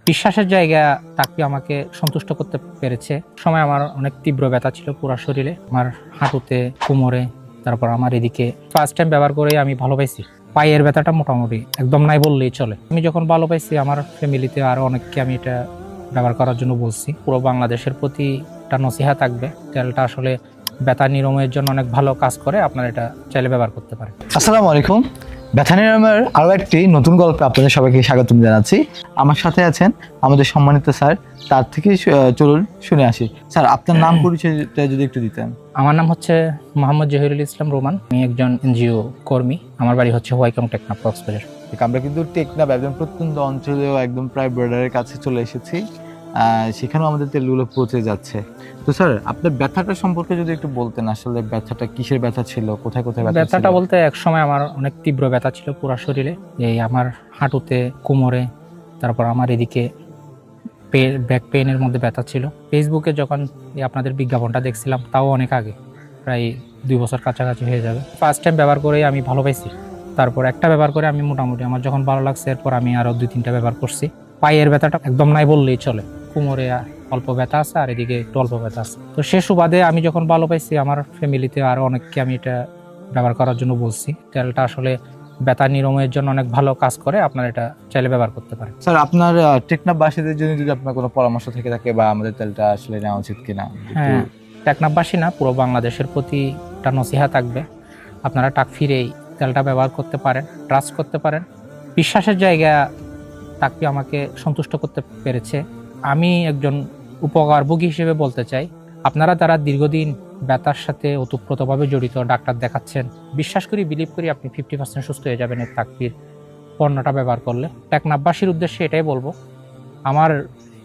বিশ্বাসের জায়গা তাকপি আমাকে সন্তুষ্ট করতে পেরেছে। সময় আমার অনেক তীব্র ব্যথা ছিল পুরো শরীরে, আমার হাঁটুতে, কোমরে, তারপর আমার এদিকে। ফার্স্ট টাইম ব্যবহার করে আমি ভালো পাইছি। পায়ের ব্যথাটা মোটামুটি একদম নাই বললেই চলে। আমি যখন ভালো পাইছি, আমার ফ্যামিলিতে আরো অনেককে আমি এটা ব্যবহার করার জন্য বলছি। পুরো বাংলাদেশের প্রতি একটা নসিহা থাকবে, তেলটা আসলে ব্যথা নিরাময়ের জন্য অনেক ভালো কাজ করে। আপনারা এটা চাইলে ব্যবহার করতে পারেন। আসসালামু আলাইকুম। ব্যথা নিরাময়ের আরও একটি নতুন গল্পে আপনাদের সবাইকে স্বাগতম জানাচ্ছি। আমার সাথে আছেন আমাদের সম্মানিত স্যার, তার থেকে চলুন শুনে আসি। স্যার, আপনার নাম পরিচয়টা যদি একটু দিতেন। আমার নাম হচ্ছে মোহাম্মদ জহিরুল ইসলাম রোমান। আমি একজন এনজিও কর্মী। আমার বাড়ি হচ্ছে হোয়াইকং টেকনাফ, কক্সবাজার। আমরা কিন্তু টেকনাফ একদম প্রত্যন্ত অঞ্চলেও একদম প্রায় বর্ডারের কাছে চলে এসেছি। সেখানেও আমাদের তেলগুলো পৌঁছে যাচ্ছে। তো স্যার, আপনার ব্যথাটা সম্পর্কে যদি একটু বলতেন, আসলে ব্যথাটা কিসের ব্যথা ছিল, কোথায় কোথায় ব্যথাটা বলতে এক সময় আমার অনেক তীব্র ব্যথা ছিল পুরো শরীরে। এই আমার হাঁটুতে, কোমরে, তারপর আমার এদিকে ব্যাক পেইনের মধ্যে ব্যথা ছিল। ফেসবুকে যখন আপনাদের বিজ্ঞাপনটা দেখছিলাম, তাও অনেক আগে, প্রায় 2 বছর কাছাকাছি হয়ে যাবে। ফার্স্ট টাইম ব্যবহার করেই আমি ভালো পাইছি। তারপর একটা ব্যবহার করে আমি মোটামুটি আমার যখন ভালো লাগছে, এরপর আমি আরো 2-3টা ব্যবহার করছি। পায়ের ব্যথাটা একদম নাই বললেই চলে। কোমরে অল্প ব্যথা আছে, আর এদিকে একটু অল্প ব্যথা আছে। তো সে সুবাদে আমি যখন ভালো পাইছি, আমার ফ্যামিলিতে আরো অনেককে আমি এটা ব্যবহার করার জন্য বলছি। তেলটা আসলে ব্যথা নিরাময়ের জন্য অনেক ভালো কাজ করে। আপনারা এটা চাইলে ব্যবহার করতে পারেন। স্যার, আপনার টেকনাফবাসীদের জন্য যদি আপনার কোনো পরামর্শ থেকে থাকে, বা আমাদের তেলটা আসলে নেওয়া উচিত কিনা? হ্যাঁ, টেকনাফবাসী না, পুরো বাংলাদেশের প্রতি একটা নসিহা থাকবে। আপনারা টাক ফিরেই তেলটা ব্যবহার করতে পারেন, ট্রাস্ট করতে পারেন। বিশ্বাসের জায়গা তাকপি আমাকে সন্তুষ্ট করতে পেরেছে। আমি একজন উপকারভোগী হিসেবে বলতে চাই, আপনারা যারা দীর্ঘদিন ব্যথার সাথে ওতপ্রোতভাবে জড়িত, ডাক্তার দেখাচ্ছেন, বিশ্বাস করি, বিলিভ করি আপনি 50% সুস্থ হয়ে যাবেন এই তাকপির পণ্যটা ব্যবহার করলে। টেকনাফবাসীর উদ্দেশ্যে এটাই বলবো, আমার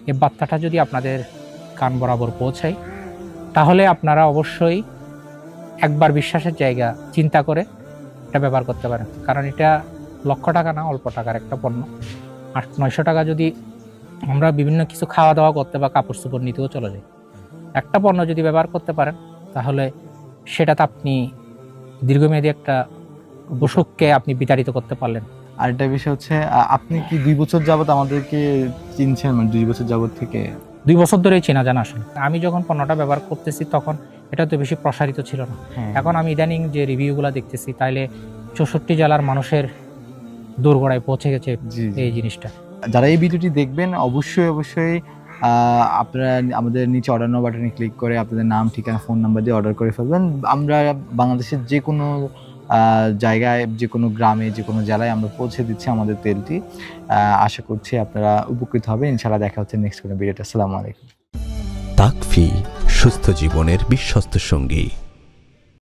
এই বার্তাটা যদি আপনাদের কান বরাবর পৌঁছায়, তাহলে আপনারা অবশ্যই একবার বিশ্বাসের জায়গা চিন্তা করে এটা ব্যবহার করতে পারেন। কারণ এটা লক্ষ টাকা না, অল্প টাকার একটা পণ্য। 800-900 টাকা যদি আমরা বিভিন্ন কিছু খাওয়া দাওয়া করতে বা কাপড় চোপড় নিতেও চলে যাই, একটা পণ্য যদি ব্যবহার করতে পারেন, তাহলে সেটাতে আপনি দীর্ঘমেয়াদী একটা অসুখকে আপনি বিতাড়িত করতে পারলেন। আরেকটা বিষয় হচ্ছে, আপনি কি 2 বছর যাবত আমাদেরকে চিনছেন? মানে 2 বছর যাবত থেকে? 2 বছর ধরেই চেনা জানা। আসলে আমি যখন পণ্যটা ব্যবহার করতেছি, তখন এটা তো বেশি প্রসারিত ছিল না। এখন আমি ইদানিং যে রিভিউগুলো দেখতেছি, তাইলে 64 জেলার মানুষের দোরগোড়ায় পৌঁছে গেছে এই জিনিসটা। যারা এই ভিডিওটি দেখবেন, অবশ্যই আপনারা আমাদের নিচে অর্ডার নাও বাটনে ক্লিক করে আপনাদের নাম, ঠিকানা, ফোন নাম্বার দিয়ে অর্ডার করে ফেলবেন। আমরা বাংলাদেশের যে কোনো জায়গায়, যে কোনো গ্রামে, যে কোনো জেলায় আমরা পৌঁছে দিচ্ছি আমাদের তেলটি। আশা করছি আপনারা উপকৃত হবে। ইনশাআল্লাহ দেখা হচ্ছে নেক্সট কোনো ভিডিওতে। আসসালামু আলাইকুম। তাকফি, সুস্থ জীবনের বিশ্বস্ত সঙ্গী।